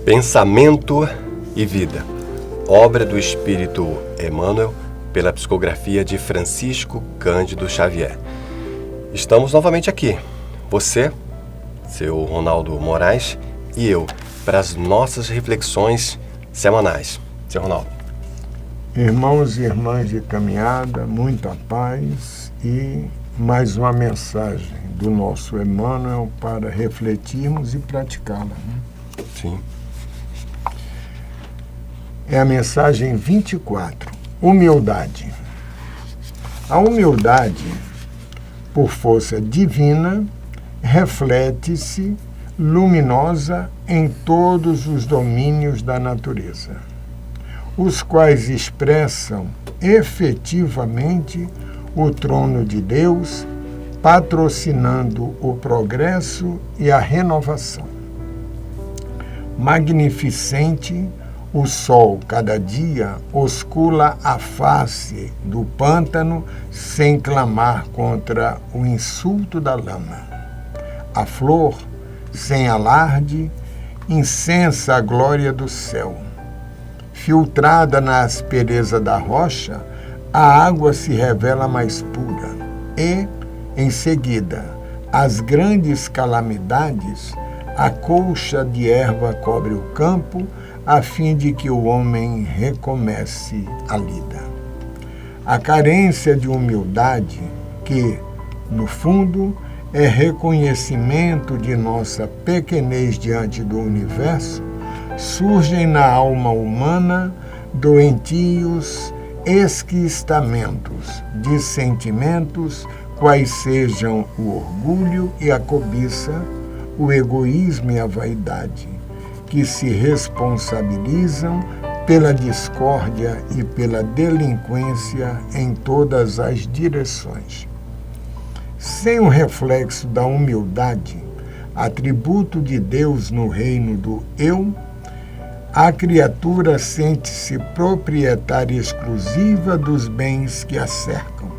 Pensamento e Vida, obra do Espírito Emmanuel, pela psicografia de Francisco Cândido Xavier. Estamos novamente aqui, você, seu Ronaldo Moraes e eu, para as nossas reflexões semanais. Seu Ronaldo. Irmãos e irmãs de caminhada, muita paz e mais uma mensagem do nosso Emmanuel para refletirmos e praticá-la. Sim. É a mensagem 24, humildade. A humildade, por força divina, reflete-se luminosa em todos os domínios da natureza, os quais expressam efetivamente o trono de Deus, patrocinando o progresso e a renovação. Magnificente, o sol cada dia oscula a face do pântano sem clamar contra o insulto da lama. A flor, sem alarde, incensa a glória do céu. Filtrada na aspereza da rocha, a água se revela mais pura e, em seguida, as grandes calamidades, a colcha de erva cobre o campo, a fim de que o homem recomece a lida. A carência de humildade, que, no fundo, é reconhecimento de nossa pequenez diante do universo, surgem na alma humana doentios esquistamentos de sentimentos, quais sejam o orgulho e a cobiça, o egoísmo e a vaidade, que se responsabilizam pela discórdia e pela delinquência em todas as direções. Sem o reflexo da humildade, atributo de Deus no reino do eu, a criatura sente-se proprietária exclusiva dos bens que a cercam,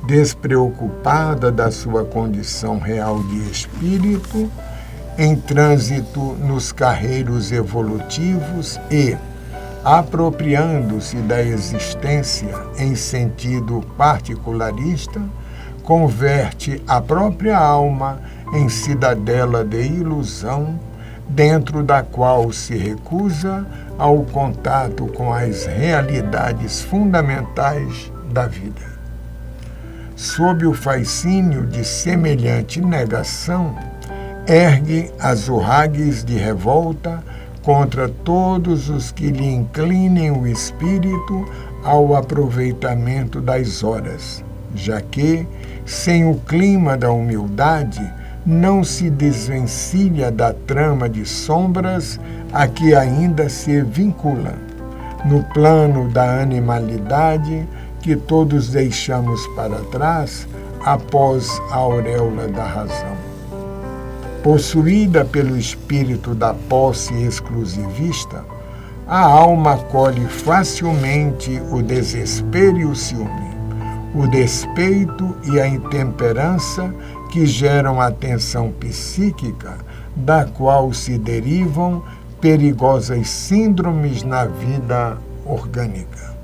despreocupada da sua condição real de espírito, em trânsito nos carreiros evolutivos e, apropriando-se da existência em sentido particularista, converte a própria alma em cidadela de ilusão, dentro da qual se recusa ao contato com as realidades fundamentais da vida. Sob o fascínio de semelhante negação, ergue azorragues de revolta contra todos os que lhe inclinem o espírito ao aproveitamento das horas, já que, sem o clima da humildade, não se desvencilha da trama de sombras a que ainda se vincula, no plano da animalidade que todos deixamos para trás após a auréola da razão. Possuída pelo espírito da posse exclusivista, a alma acolhe facilmente o desespero e o ciúme, o despeito e a intemperança que geram a tensão psíquica, da qual se derivam perigosas síndromes na vida orgânica,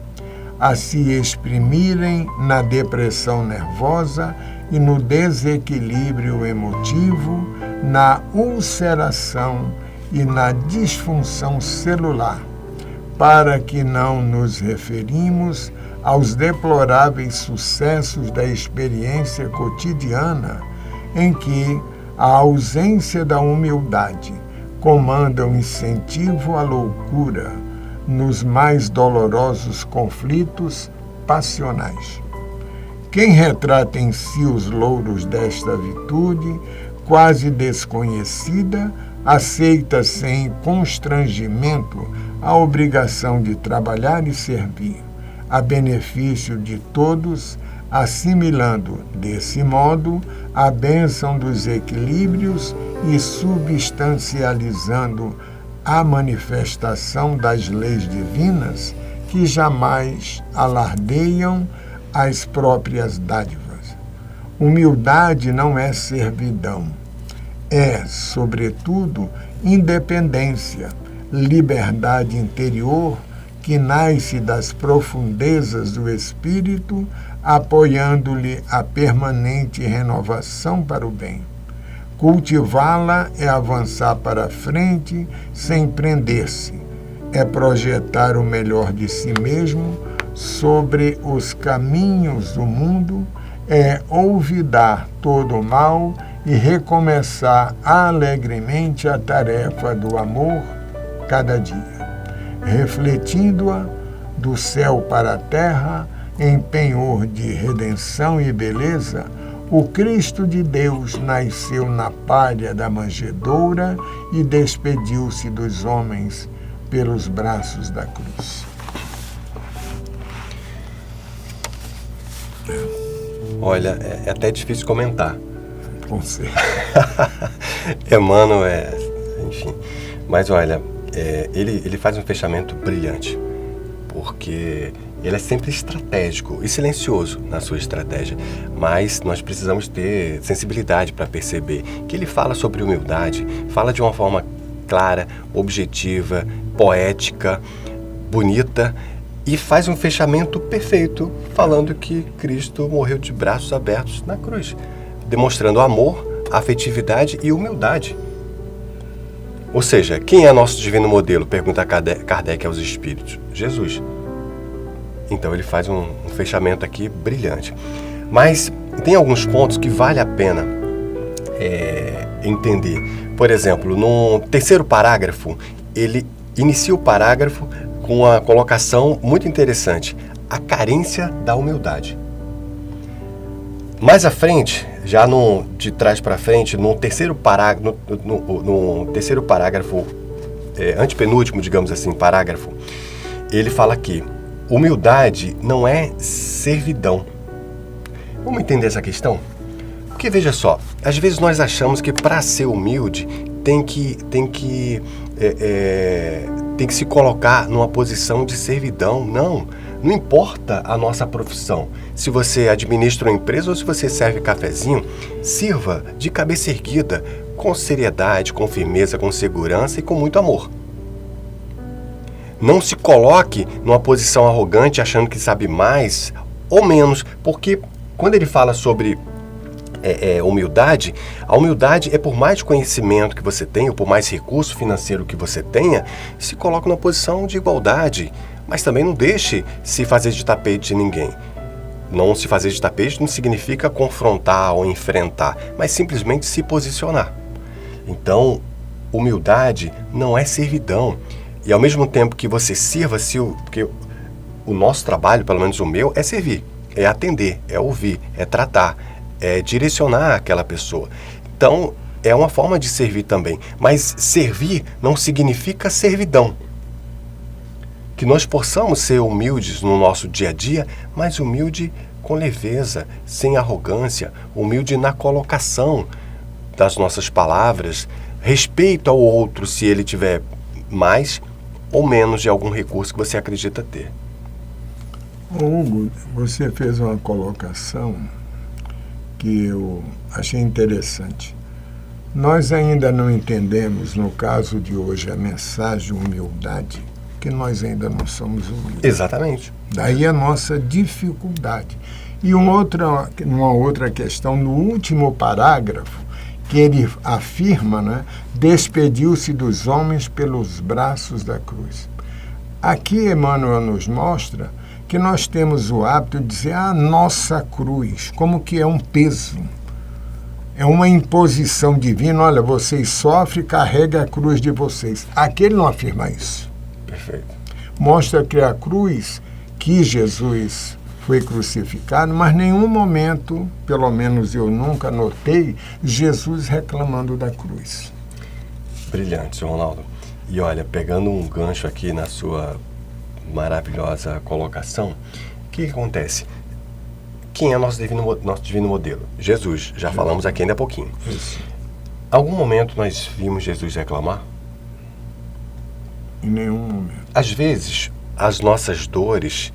a se exprimirem na depressão nervosa e no desequilíbrio emotivo, na ulceração e na disfunção celular, para que não nos referimos aos deploráveis sucessos da experiência cotidiana, em que a ausência da humildade comanda o incentivo à loucura nos mais dolorosos conflitos passionais. Quem retrata em si os louros desta virtude, quase desconhecida, aceita sem constrangimento a obrigação de trabalhar e servir, a benefício de todos, assimilando, desse modo, a bênção dos equilíbrios e substancializando a manifestação das leis divinas que jamais alardeiam as próprias dádivas. Humildade não é servidão, é, sobretudo, independência, liberdade interior que nasce das profundezas do espírito, apoiando-lhe a permanente renovação para o bem. Cultivá-la é avançar para frente sem prender-se, é projetar o melhor de si mesmo sobre os caminhos do mundo, é olvidar todo o mal e recomeçar alegremente a tarefa do amor cada dia, refletindo-a do céu para a terra, em penhor de redenção e beleza. O Cristo de Deus nasceu na palha da manjedoura e despediu-se dos homens pelos braços da cruz. Olha, é até difícil comentar. Com certeza. Emmanuel enfim. Mas olha, ele faz um fechamento brilhante, porque ele é sempre estratégico e silencioso na sua estratégia, mas nós precisamos ter sensibilidade para perceber que ele fala sobre humildade, fala de uma forma clara, objetiva, poética, bonita, e faz um fechamento perfeito, falando que Cristo morreu de braços abertos na cruz, demonstrando amor, afetividade e humildade. Ou seja, quem é nosso divino modelo? Pergunta Kardec aos espíritos. Jesus. Então ele faz um fechamento aqui brilhante. Mas tem alguns pontos que vale a pena entender. Por exemplo, no terceiro parágrafo, ele inicia o parágrafo com uma colocação muito interessante: a carência da humildade. Mais à frente, já de trás para frente, no terceiro parágrafo, antepenúltimo, digamos assim, parágrafo, ele fala que humildade não é servidão. Vamos entender essa questão? Porque veja só, às vezes nós achamos que para ser humilde tem que se colocar numa posição de servidão. Não importa a nossa profissão. Se você administra uma empresa ou se você serve cafezinho, sirva de cabeça erguida, com seriedade, com firmeza, com segurança e com muito amor. Não se coloque numa posição arrogante achando que sabe mais ou menos, porque quando ele fala sobre humildade, a humildade é por mais conhecimento que você tenha, ou por mais recurso financeiro que você tenha, se coloque numa posição de igualdade, mas também não deixe se fazer de tapete de ninguém. Não se fazer de tapete não significa confrontar ou enfrentar, mas simplesmente se posicionar. Então, humildade não é servidão. E ao mesmo tempo que você sirva, porque o nosso trabalho, pelo menos o meu, é servir, é atender, é ouvir, é tratar, é direcionar aquela pessoa. Então, é uma forma de servir também. Mas servir não significa servidão. Que nós possamos ser humildes no nosso dia a dia, mas humilde com leveza, sem arrogância, humilde na colocação das nossas palavras, respeito ao outro se ele tiver mais ou menos de algum recurso que você acredita ter. Hugo, você fez uma colocação que eu achei interessante. Nós ainda não entendemos, no caso de hoje, a mensagem de humildade, que nós ainda não somos humildes. Exatamente. Daí a nossa dificuldade. E uma outra questão, no último parágrafo, que ele afirma, né, despediu-se dos homens pelos braços da cruz. Aqui Emmanuel nos mostra que nós temos o hábito de dizer a nossa cruz, como que é um peso, é uma imposição divina. Olha, vocês sofrem, carregue a cruz de vocês. Aqui ele não afirma isso. Perfeito. Mostra que a cruz que Jesus foi crucificado, mas nenhum momento, pelo menos eu nunca notei, Jesus reclamando da cruz. Brilhante, Sr. Ronaldo. E olha, pegando um gancho aqui na sua maravilhosa colocação, o que acontece? Quem é nosso divino modelo? Jesus. Já falamos aqui ainda há pouquinho. Isso. Algum momento nós vimos Jesus reclamar? Em nenhum momento. Às vezes, as nossas dores,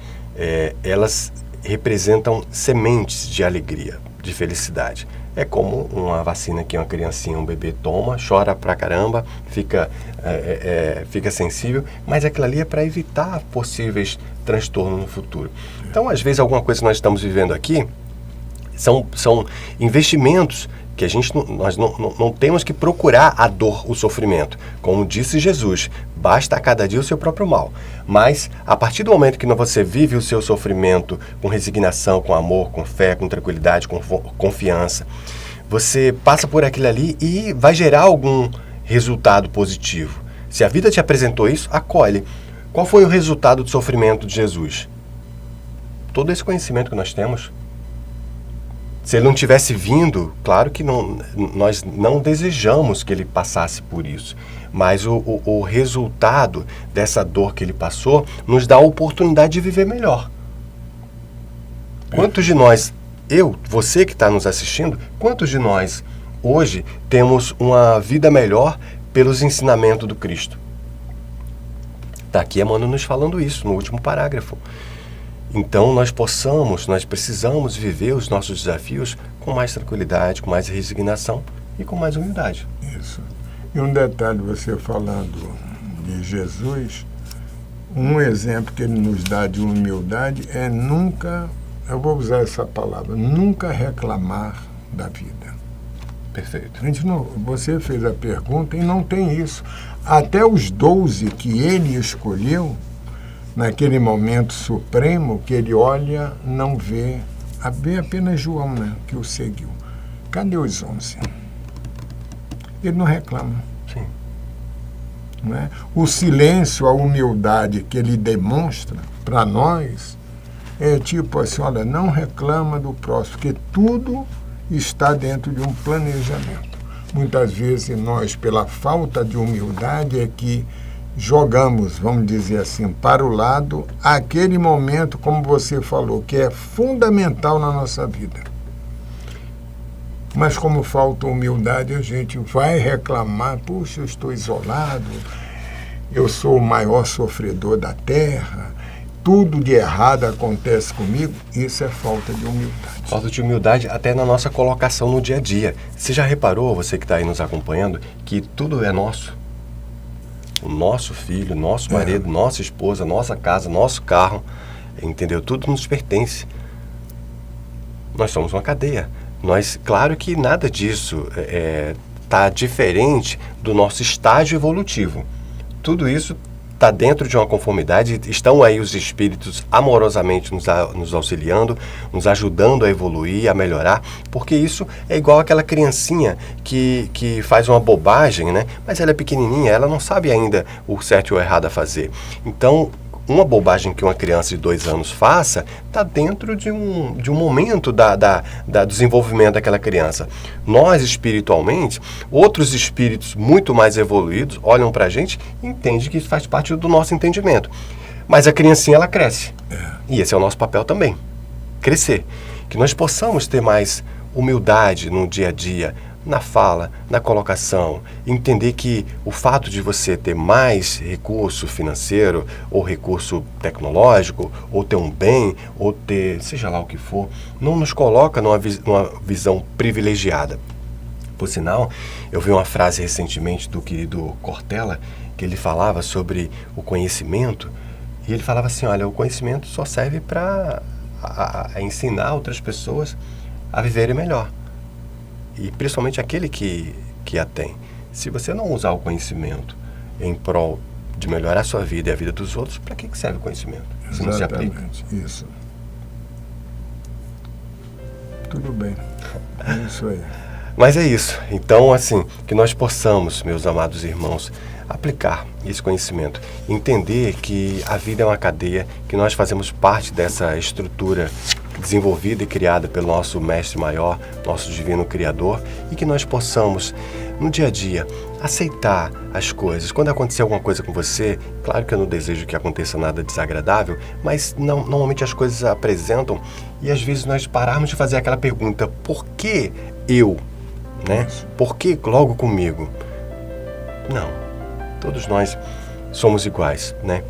elas representam sementes de alegria, de felicidade. É como uma vacina que uma criancinha, um bebê toma, chora pra caramba, fica sensível, mas aquilo ali é para evitar possíveis transtornos no futuro. Então, às vezes, alguma coisa que nós estamos vivendo aqui são investimentos que nós não temos que procurar a dor, o sofrimento. Como disse Jesus, basta a cada dia o seu próprio mal. Mas, a partir do momento que você vive o seu sofrimento com resignação, com amor, com fé, com tranquilidade, com confiança, você passa por aquilo ali e vai gerar algum resultado positivo. Se a vida te apresentou isso, acolhe. Qual foi o resultado do sofrimento de Jesus? Todo esse conhecimento que nós temos. Se ele não tivesse vindo, claro que nós não desejamos que ele passasse por isso. Mas o resultado dessa dor que ele passou nos dá a oportunidade de viver melhor. Quantos de nós, você que está nos assistindo, quantos de nós hoje temos uma vida melhor pelos ensinamentos do Cristo? Está aqui Emmanuel nos falando isso no último parágrafo. Então nós precisamos viver os nossos desafios com mais tranquilidade, com mais resignação e com mais humildade. Isso. E um detalhe, você falando de Jesus, um exemplo que ele nos dá de humildade é nunca, eu vou usar essa palavra, nunca reclamar da vida. Perfeito. A gente você fez a pergunta e não tem isso. Até os 12 que ele escolheu, naquele momento supremo que ele olha, não vê, vê apenas João, né, que o seguiu. Cadê os 11? Ele não reclama. Sim. Não é? O silêncio, a humildade que ele demonstra para nós é tipo assim, olha, não reclama do próximo, porque tudo está dentro de um planejamento. Muitas vezes nós, pela falta de humildade, é que jogamos, vamos dizer assim, para o lado aquele momento, como você falou, que é fundamental na nossa vida. Mas como falta humildade, a gente vai reclamar, puxa, eu estou isolado, eu sou o maior sofredor da terra, tudo de errado acontece comigo. Isso é falta de humildade. Falta de humildade até na nossa colocação no dia a dia. Você já reparou, você que está aí nos acompanhando, que tudo é nosso? O nosso filho, nosso marido, nossa esposa, nossa casa, nosso carro, entendeu? Tudo nos pertence. Nós somos uma cadeia. Claro que nada disso está diferente do nosso estágio evolutivo. Tudo isso está dentro de uma conformidade, estão aí os espíritos amorosamente nos auxiliando, nos ajudando a evoluir, a melhorar, porque isso é igual aquela criancinha que faz uma bobagem, né? Mas ela é pequenininha, ela não sabe ainda o certo e o errado a fazer. Então, uma bobagem que uma criança de 2 anos faça está dentro de um momento do desenvolvimento daquela criança. Nós, espiritualmente, outros espíritos muito mais evoluídos olham para a gente e entendem que isso faz parte do nosso entendimento. Mas a criancinha, ela cresce. E esse é o nosso papel também. Crescer. Que nós possamos ter mais humildade no dia a dia, na fala, na colocação, entender que o fato de você ter mais recurso financeiro, ou recurso tecnológico, ou ter um bem, ou ter seja lá o que for, não nos coloca numa visão privilegiada. Por sinal, eu vi uma frase recentemente do querido Cortella, que ele falava sobre o conhecimento, e ele falava assim, olha, o conhecimento só serve para ensinar outras pessoas a viverem melhor. E principalmente aquele que a tem. Se você não usar o conhecimento em prol de melhorar a sua vida e a vida dos outros, para que serve o conhecimento? Se não se aplica. Isso. Tudo bem. É isso aí. Mas é isso. Então, assim, que nós possamos, meus amados irmãos, aplicar esse conhecimento. Entender que a vida é uma cadeia, que nós fazemos parte dessa estrutura desenvolvida e criada pelo nosso Mestre Maior, nosso Divino Criador, e que nós possamos, no dia a dia, aceitar as coisas. Quando acontecer alguma coisa com você, claro que eu não desejo que aconteça nada desagradável, mas normalmente as coisas apresentam e às vezes nós pararmos de fazer aquela pergunta, por que eu? Né? Por que logo comigo? Não, todos nós somos iguais, né?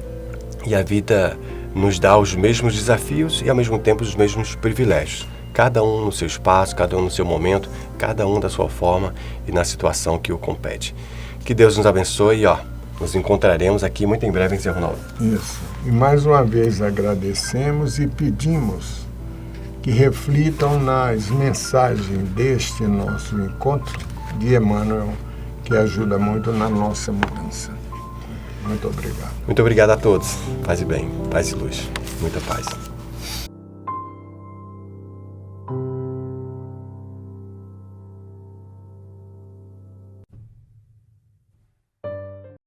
E a vida nos dá os mesmos desafios e ao mesmo tempo os mesmos privilégios. cada um no seu espaço, cada um no seu momento, cada um da sua forma e na situação que o compete. Que Deus nos abençoe e nos encontraremos aqui muito em breve em Cerro Novo. Isso. E mais uma vez agradecemos e pedimos que reflitam nas mensagens deste nosso encontro de Emmanuel, que ajuda muito na nossa mudança. Muito obrigado. Muito obrigado a todos. Paz e bem, paz e luz. Muita paz.